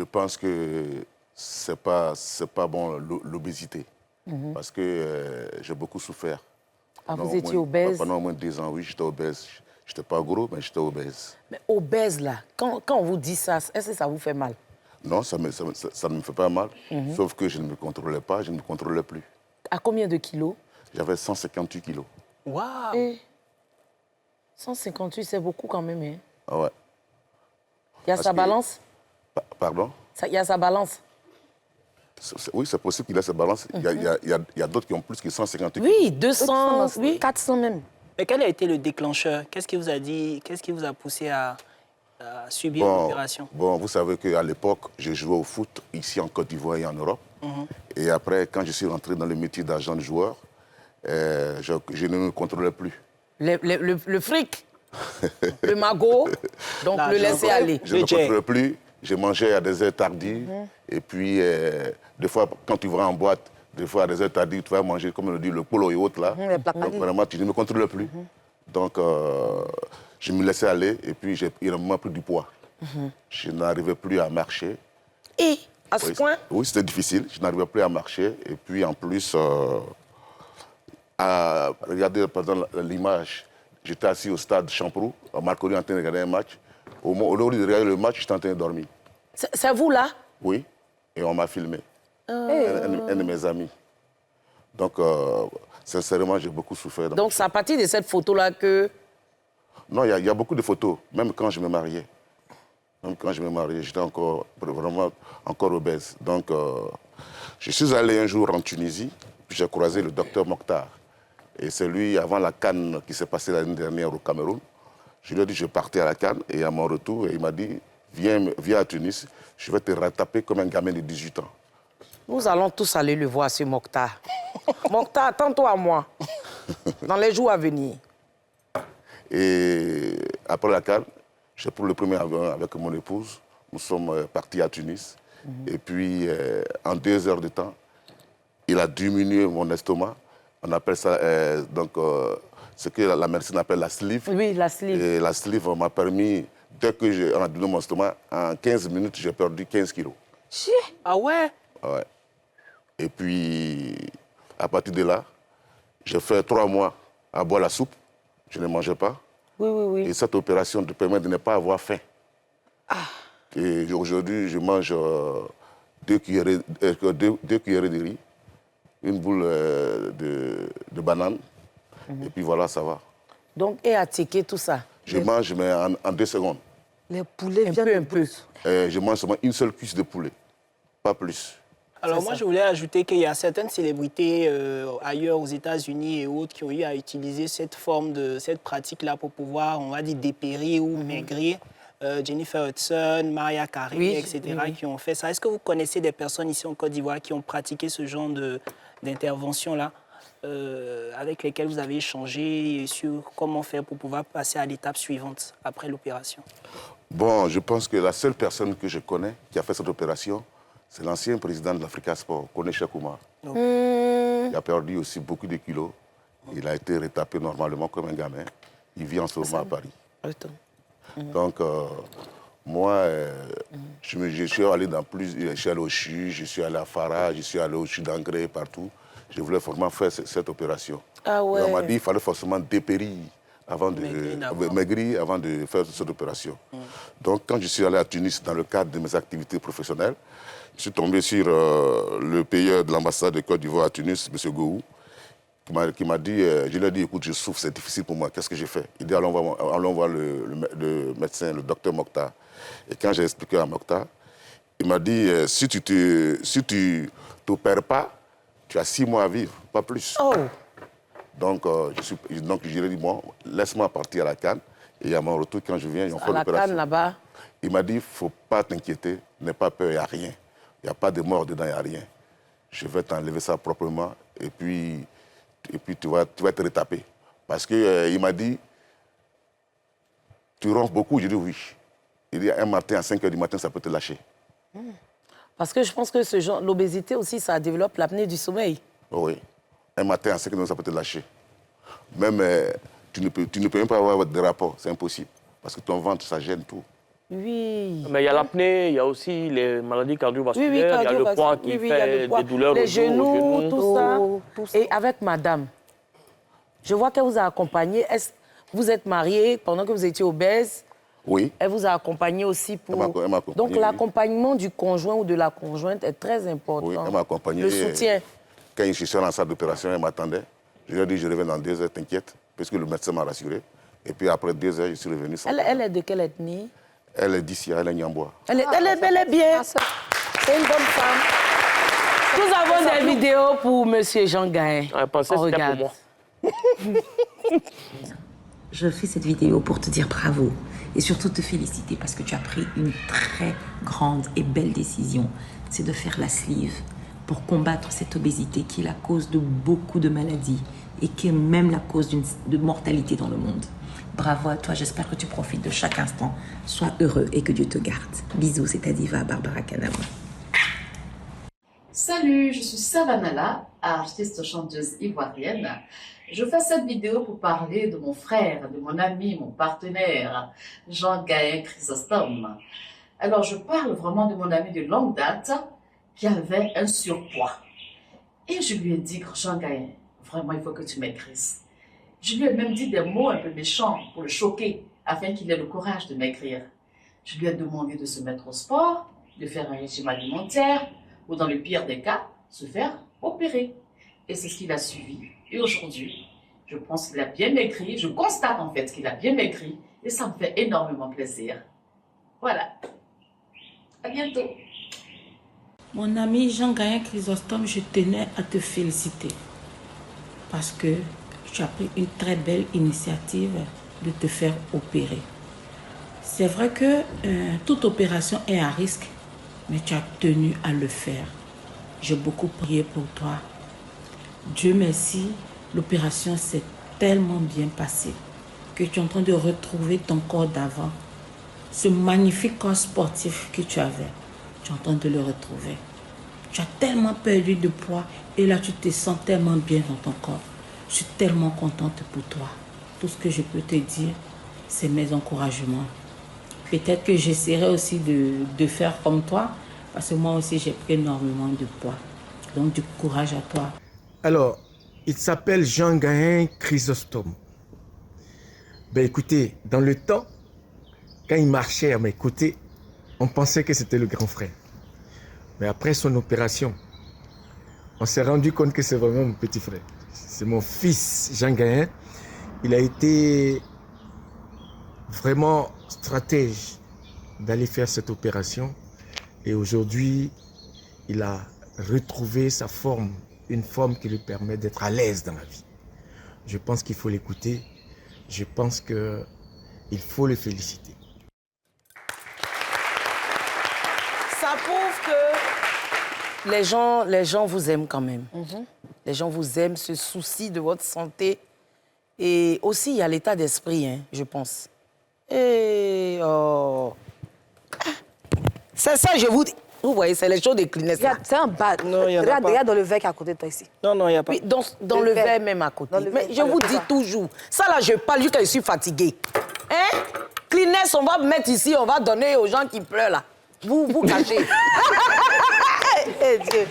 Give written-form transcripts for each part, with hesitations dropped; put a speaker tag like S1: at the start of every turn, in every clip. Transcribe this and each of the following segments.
S1: Je pense que c'est pas bon l'obésité. Parce que j'ai beaucoup souffert.
S2: Ah, vous étiez obèse?
S1: Pendant au moins 10 ans, oui, j'étais obèse. Je n'étais pas gros, mais j'étais obèse.
S2: Mais obèse, là, quand on vous dit ça, est-ce que ça vous fait mal?
S1: Non, ça ne me fait pas mal. Sauf que je ne me contrôlais pas, je ne me contrôlais plus.
S2: À combien de kilos?
S1: J'avais 158 kilos.
S3: Waouh!
S2: Et 158, c'est beaucoup quand même. Hein?
S1: Ah ouais.
S2: Il y a sa balance?
S1: Pardon?
S2: Il y a sa balance?
S1: Oui, c'est possible qu'il ait sa balance. Il y a d'autres qui ont plus que 158 kilos.
S2: Oui, 200, oui, 400 même.
S3: Mais quel a été le déclencheur? Qu'est-ce qui vous a dit? Qu'est-ce qui vous a poussé à subir l'opération?
S1: Bon, vous savez qu'à l'époque, je jouais au foot ici en Côte d'Ivoire et en Europe. Et après, quand je suis rentré dans le métier d'agent de joueur, je ne me contrôlais plus.
S2: Le fric, le magot, donc le laisser aller.
S1: Je ne me contrôlais plus. Je mangeais à des heures tardives. Et puis, des fois, quand tu vas en boîte, des fois, à des heures tardives, tu vas manger, comme on le dit, le polo et autres, là. Donc, vraiment, tu ne me contrôlais plus. Donc, je me laissais aller et puis j'ai énormément pris du poids. Je n'arrivais plus à marcher.
S2: Et à ce point?
S1: Oui, c'était difficile. Je n'arrivais plus à marcher. Et puis, en plus, à regarder, par exemple, l'image, j'étais assis au stade Champroux, à Marcory, en train de regarder un match. Au lieu de regarder le match, j'étais en train de dormir.
S2: C'est vous, là?
S1: Oui, et on m'a filmé. Un de mes amis. Donc, sincèrement, j'ai beaucoup souffert.
S2: Donc, c'est à partir de cette photo-là que...
S1: Non, il y a beaucoup de photos, même quand je me mariais. Même quand je me mariais, j'étais vraiment encore obèse. Donc, je suis allé un jour en Tunisie, puis j'ai croisé le docteur Mokhtar. Et c'est lui, avant la CAN qui s'est passée l'année dernière au Cameroun, je lui ai dit je partais à la CAN, et à mon retour, il m'a dit viens à Tunis, je vais te rattraper comme un gamin de 18 ans.
S2: Nous allons tous aller le voir, ce Mokhtar. Mokhtar, attends-toi à moi, dans les jours à venir.
S1: Et après la CAN, j'ai pris le premier avion avec mon épouse. Nous sommes partis à Tunis. Et puis, en 2 heures de temps, il a diminué mon estomac. On appelle ça, ce que la médecine appelle la sleeve.
S2: Oui, la sleeve.
S1: Et la sleeve m'a permis, dès qu'on a donné mon estomac, en 15 minutes, j'ai perdu 15 kilos.
S3: Ah ouais?
S1: Ouais. Et puis, à partir de là, j'ai fait 3 mois à boire la soupe. Je ne mangeais pas.
S2: Oui.
S1: Et cette opération te permet de ne pas avoir faim. Et aujourd'hui, je mange 2 cuillerées de riz, une boule de banane, et puis voilà, ça va.
S2: Donc, et à ticker tout ça?
S1: Je mange, mais en 2 secondes.
S4: Les poulets viennent
S2: Un peu.
S1: Je mange seulement une seule cuisse de poulet, pas plus.
S3: Alors moi, je voulais ajouter qu'il y a certaines célébrités ailleurs aux États-Unis et autres qui ont eu à utiliser cette pratique-là pour pouvoir, on va dire, dépérir ou maigrir. Jennifer Hudson, Mariah Carey,
S2: Oui,
S3: etc.,
S2: oui.
S3: qui ont fait ça. Est-ce que vous connaissez des personnes ici en Côte d'Ivoire qui ont pratiqué ce genre d'intervention-là, avec lesquelles vous avez échangé sur comment faire pour pouvoir passer à l'étape suivante après l'opération?
S1: Bon, je pense que la seule personne que je connais qui a fait cette opération, c'est l'ancien président de l'Africa Sport, Kone Cheikh-Oumar. Il a perdu aussi beaucoup de kilos. Il a été retapé normalement comme un gamin. Il vit en ce moment à Paris. Donc, moi, je suis allé dans je suis allé au CHU, je suis allé à Farah, je suis allé au CHU d'Angré, partout. Je voulais forcément faire cette opération.
S2: Ah ouais.
S1: Et on m'a dit qu'il fallait forcément dépérir avant de maigrir avant de faire cette opération. Donc, quand je suis allé à Tunis dans le cadre de mes activités professionnelles, je suis tombé sur le payeur de l'ambassade de Côte d'Ivoire à Tunis, M. Gouhou, qui m'a dit, je lui ai dit, écoute, je souffre, c'est difficile pour moi, qu'est-ce que j'ai fait? Il dit, allons voir le médecin, le docteur Mokhtar. Et quand j'ai expliqué à Mokhtar, il m'a dit, si tu t'opères pas, tu as 6 mois à vivre, pas plus.
S2: Oh.
S1: Donc, je lui ai dit, bon, laisse-moi partir à la CAN. Et à mon retour, quand je viens, ils ont fait l'opération.
S2: À la CAN, là-bas.
S1: Il m'a dit, il ne faut pas t'inquiéter, n'aie pas peur, il n'y a rien. Il n'y a pas de mort dedans, il n'y a rien. Je vais t'enlever ça proprement et puis tu vas te retaper. Parce qu'il m'a dit, tu ronfles beaucoup? J'ai dit oui. Il dit, un matin, à 5 h du matin, ça peut te lâcher.
S2: Parce que je pense que l'obésité aussi, ça développe l'apnée du sommeil.
S1: Oui. Un matin, à 5 h, ça peut te lâcher. Même, tu ne peux même pas avoir de rapport, c'est impossible. Parce que ton ventre, ça gêne tout.
S2: Oui.
S4: Mais il y a l'apnée, il y a aussi les maladies cardiovasculaires, il y a le poids qui fait des douleurs
S2: les
S4: aux genoux,
S2: tout ça. Et avec madame, je vois qu'elle vous a accompagné. Vous êtes mariés pendant que vous étiez obèse.
S1: Oui.
S2: Elle vous a accompagné aussi pour...
S1: Elle m'a accompagné,
S2: Donc l'accompagnement du conjoint ou de la conjointe est très important.
S1: Oui, elle m'a accompagné.
S2: Le soutien.
S1: Quand je suis dans la salle d'opération, elle m'attendait. Je lui ai dit, je reviens dans 2 heures, t'inquiète, puisque le médecin m'a rassuré. Et puis après 2 heures, je suis revenu sans
S2: Elle est de quelle ethnie?
S1: Elle est d'ici, elle est Niambois.
S2: Elle est bien. C'est une bonne femme. Nous avons des vidéos pour Monsieur Jean Gain.
S4: On regarde. Pour moi.
S5: Je fais cette vidéo pour te dire bravo et surtout te féliciter parce que tu as pris une très grande et belle décision. C'est de faire la sleeve pour combattre cette obésité qui est la cause de beaucoup de maladies et qui est même la cause de mortalité dans le monde. Bravo à toi, j'espère que tu profites de chaque instant. Sois heureux et que Dieu te garde. Bisous, c'est ta diva Barbara Kanama.
S6: Salut, je suis Savanala, artiste chanteuse ivoirienne. Je fais cette vidéo pour parler de mon frère, de mon ami, mon partenaire, Jean-Gaël Chrysostome. Alors, je parle vraiment de mon ami de longue date qui avait un surpoids. Et je lui ai dit, Jean-Gaël, vraiment, il faut que tu maigrisses. Je lui ai même dit des mots un peu méchants pour le choquer, afin qu'il ait le courage de maigrir. Je lui ai demandé de se mettre au sport, de faire un régime alimentaire, ou dans le pire des cas, se faire opérer. Et c'est ce qu'il a suivi. Et aujourd'hui, je pense qu'il a bien maigri. Je constate en fait qu'il a bien maigri. Et ça me fait énormément plaisir. Voilà. À bientôt.
S5: Mon ami Jean-Gaël Chrysostome, je tenais à te féliciter. Parce que tu as pris une très belle initiative de te faire opérer. C'est vrai que toute opération est à risque, mais tu as tenu à le faire. J'ai beaucoup prié pour toi. Dieu merci, l'opération s'est tellement bien passée que tu es en train de retrouver ton corps d'avant. Ce magnifique corps sportif que tu avais, tu es en train de le retrouver. Tu as tellement perdu de poids et là tu te sens tellement bien dans ton corps. Je suis tellement contente pour toi. Tout ce que je peux te dire, c'est mes encouragements. Peut-être que j'essaierai aussi de faire comme toi, parce que moi aussi j'ai pris énormément de poids. Donc du courage à toi.
S7: Alors, il s'appelle Jean-Gaël Chrysostome. Ben écoutez, dans le temps, quand il marchait à mes côtés, on pensait que c'était le grand frère. Mais après son opération, on s'est rendu compte que c'est vraiment mon petit frère. C'est mon fils, Jean-Gaël. Il a été vraiment stratège d'aller faire cette opération. Et aujourd'hui, il a retrouvé sa forme, une forme qui lui permet d'être à l'aise dans la vie. Je pense qu'il faut l'écouter. Je pense qu'il faut le féliciter.
S2: Ça prouve que les gens vous aiment quand même. Les gens vous aiment, se soucient de votre santé. Et aussi, il y a l'état d'esprit, hein, je pense. Et oh. C'est ça, je vous dis. Vous voyez, c'est les choses des Kleenex.
S8: C'est un bad.
S3: Non, il y en a
S8: Regarde,
S3: pas.
S8: regarde dans le verre qui est à côté de toi ici.
S3: Non, non, il n'y a pas.
S2: Oui, dans le verre même à côté. Mais je vous dis toujours, ça là, je parle juste quand je suis fatiguée. Hein? Kleenex, on va mettre ici, on va donner aux gens qui pleurent là. Vous cachez.
S8: Eh Dieu.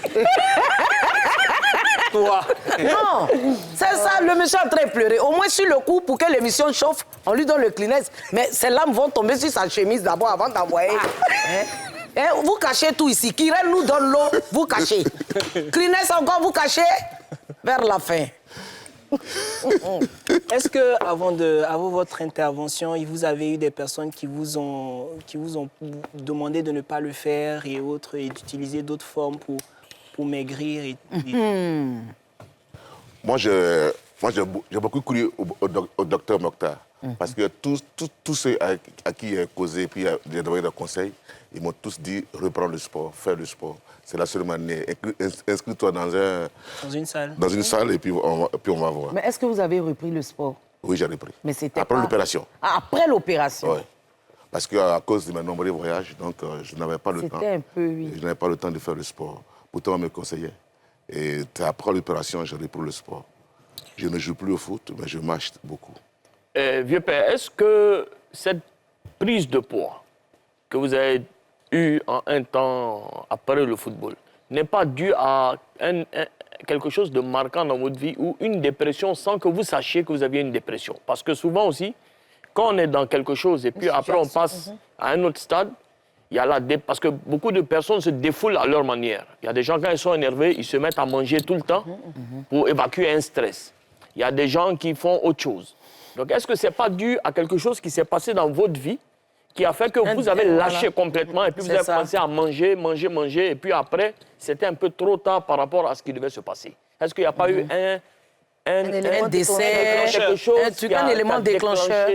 S3: Toi.
S2: Non, c'est ça, le monsieur est en train de pleurer. Au moins sur le coup, pour que l'émission chauffe, on lui donne le Kleenex. Mais ces larmes vont tomber sur sa chemise d'abord avant d'envoyer. Hein? Hein? Vous cachez tout ici. Kirel nous donne l'eau, vous cachez. Kleenex encore, vous cachez vers la fin.
S3: Est-ce que avant votre intervention, vous avez eu des personnes qui vous ont demandé de ne pas le faire et autres, et d'utiliser d'autres formes pour maigrir
S1: Moi, j'ai beaucoup cru au docteur Mokhtar. Parce que tous ceux à qui j'ai causé et puis j'ai donné des conseils, ils m'ont tous dit reprends le sport, fais le sport. C'est la seule manière. Inscris-toi dans une salle. Dans une salle et puis on va voir.
S2: Mais est-ce que vous avez repris le sport?
S1: Oui, j'ai repris.
S2: Mais c'était
S1: après l'opération.
S2: Ah, après l'opération?
S1: Oui. Parce qu'à cause de mes nombreux voyages, donc, je n'avais pas le temps.
S2: C'était un peu, oui.
S1: Je n'avais pas le temps de faire le sport. Pourtant, on me conseillait. Et après l'opération, j'ai repris le sport. Je ne joue plus au foot, mais je marche beaucoup.
S4: Vieux père, est-ce que cette prise de poids que vous avez eu en un temps après le football n'est pas dû à quelque chose de marquant dans votre vie ou une dépression sans que vous sachiez que vous aviez une dépression. Parce que souvent aussi, quand on est dans quelque chose et puis après on passe à un autre stade, il y a parce que beaucoup de personnes se défoulent à leur manière. Il y a des gens, quand ils sont énervés, ils se mettent à manger tout le temps pour évacuer un stress. Il y a des gens qui font autre chose. Donc, est-ce que ce n'est pas dû à quelque chose qui s'est passé dans votre vie qui a fait que vous avez lâché complètement et puis vous avez commencé à manger, et puis après, c'était un peu trop tard par rapport à ce qui devait se passer? Est-ce qu'il n'y a pas eu un
S2: décès,
S4: quelque chose
S2: un élément déclencheur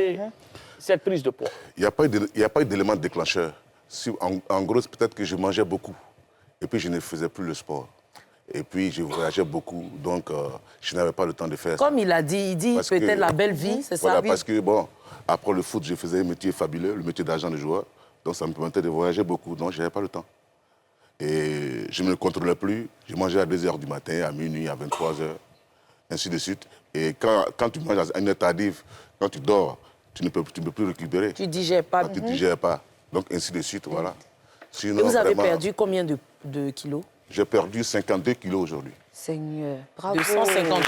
S4: cette prise de poids?
S1: Il n'y a pas eu d'élément déclencheur. En gros, peut-être que je mangeais beaucoup et puis je ne faisais plus le sport. Et puis je voyageais beaucoup, donc je n'avais pas le temps de faire ça.
S2: Comme il a dit, il dit peut-être la belle vie, c'est ça?
S1: Parce que, bon, après le foot, je faisais un métier fabuleux, le métier d'agent de joueur. Donc ça me permettait de voyager beaucoup, donc je n'avais pas le temps. Et je ne me contrôlais plus. Je mangeais à 2h du matin, à minuit, à 23h, ainsi de suite. Et quand tu manges à une heure tardive, quand tu dors, tu ne peux plus récupérer.
S2: Tu ne digères pas.
S1: Tu ne digères pas. Donc ainsi de suite, voilà. Sinon,
S2: et vous avez perdu combien de kilos?
S1: J'ai perdu 52 kilos aujourd'hui.
S8: Seigneur, bravo.
S2: 258.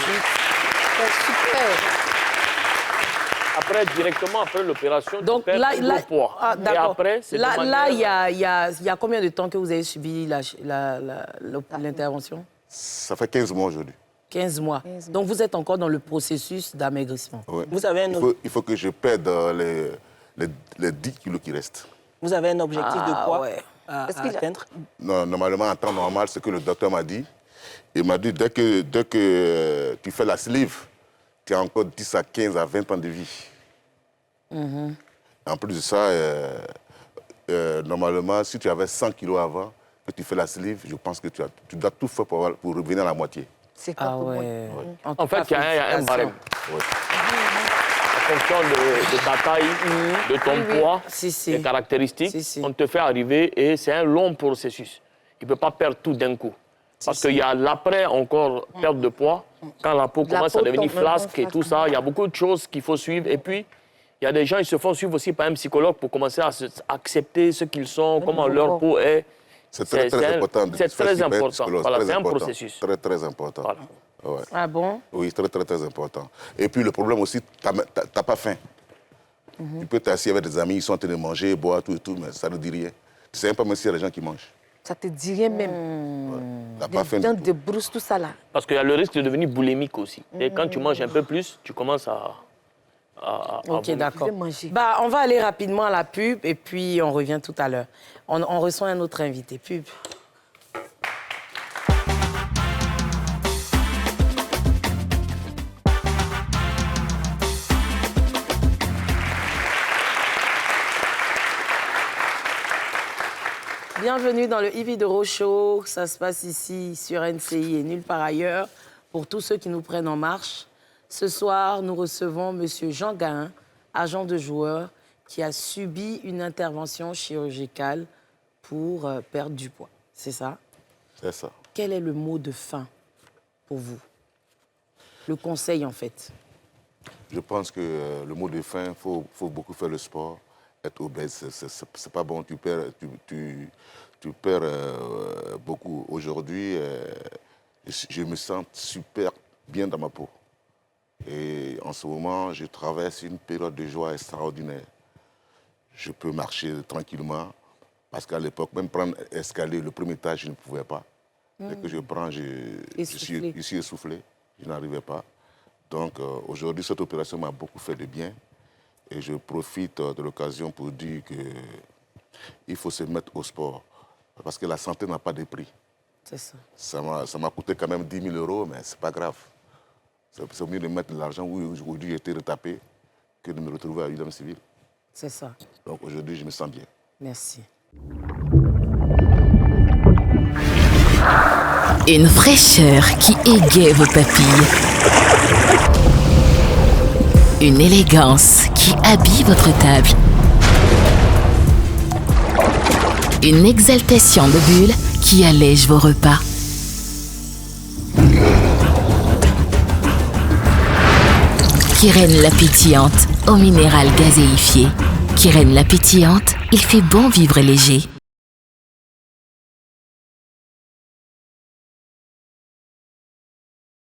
S8: Super.
S4: Après, directement après l'opération,
S2: donc,
S4: tu perds le poids.
S2: Ah, d'accord.
S4: Et après, c'est
S2: là, il y a combien de temps que vous avez subi l'intervention?
S1: Ça fait 15 mois aujourd'hui.
S2: 15 mois. Donc, vous êtes encore dans le processus d'amaigrissement.
S1: Oui.
S3: Vous avez
S1: il faut que je perde les 10 kilos qui restent.
S3: Vous avez un objectif de poids à atteindre?
S1: Non, normalement, en temps normal, ce que le docteur m'a dit, il m'a dit, dès que tu fais la sleeve, tu as encore 10 à 15 à 20 ans de vie. En plus de ça, normalement, si tu avais 100 kilos avant, que tu fais la sleeve, je pense que tu dois tout faire pour revenir à la moitié.
S8: C'est quoi pour moi?
S4: En fait, il y a un barème. Ouais. En fonction de ta taille, de ton poids, des caractéristiques, on te fait arriver et c'est un long processus. Il ne peut pas perdre tout d'un coup. Parce qu'il y a l'après encore perte de poids, quand la peau commence à devenir flasque et tout ça, il y a beaucoup de choses qu'il faut suivre. Et puis, il y a des gens, ils se font suivre aussi par un psychologue pour commencer à accepter ce qu'ils sont, comment leur peau est.
S1: C'est très important.
S4: C'est très important. Voilà, c'est un processus.
S1: Très, très important.
S4: Voilà.
S1: Ouais.
S2: Ah bon?
S1: Oui, très, très, très important. Et puis le problème aussi, tu n'as pas faim. Tu peux t'asseoir avec des amis, ils sont en train de manger, boire, tout et tout, mais ça ne dit rien. Tu ne sais même pas même s'il y a des gens qui mangent.
S8: Ça te dit rien même.
S1: Tu n'as pas faim.
S8: Des viandes de brousse, tout ça là.
S4: Parce qu'il y a le risque de devenir boulimique aussi. Et quand tu manges un peu plus, tu commences à
S2: ok, d'accord. Bah, on va aller rapidement à la pub et puis on revient tout à l'heure. On reçoit un autre invité. Pub. Bienvenue dans le Yves Doro Show. Ça se passe ici sur NCI et nulle part ailleurs pour tous ceux qui nous prennent en marche. Ce soir, nous recevons M. Jean Gahin, agent de joueur, qui a subi une intervention chirurgicale pour perdre du poids. C'est ça?
S1: C'est ça.
S2: Quel est le mot de fin pour vous? Le conseil, en fait.
S1: Je pense que le mot de fin, il faut beaucoup faire le sport. Être obèse, c'est pas bon. Tu perds beaucoup. Aujourd'hui, je me sens super bien dans ma peau. Et en ce moment, je traverse une période de joie extraordinaire. Je peux marcher tranquillement, parce qu'à l'époque, même prendre l'escalier, le premier étage, je ne pouvais pas. Dès que je prends, je suis essoufflé, je n'arrivais pas. Donc aujourd'hui, cette opération m'a beaucoup fait de bien. Et je profite de l'occasion pour dire qu'il faut se mettre au sport. Parce que la santé n'a pas de prix.
S2: C'est ça.
S1: Ça m'a coûté quand même 10 000 €, mais ce n'est pas grave. C'est mieux de mettre de l'argent où aujourd'hui j'ai été retapé que de me retrouver à l'UDAM civil.
S2: C'est ça.
S1: Donc aujourd'hui, je me sens bien.
S2: Merci.
S9: Une fraîcheur qui égaie vos papilles. Une élégance qui habille votre table. Une exaltation de bulles qui allège vos repas. Kirène la pétillante au minéral gazéifié. Keren la pétillante, il fait bon vivre léger.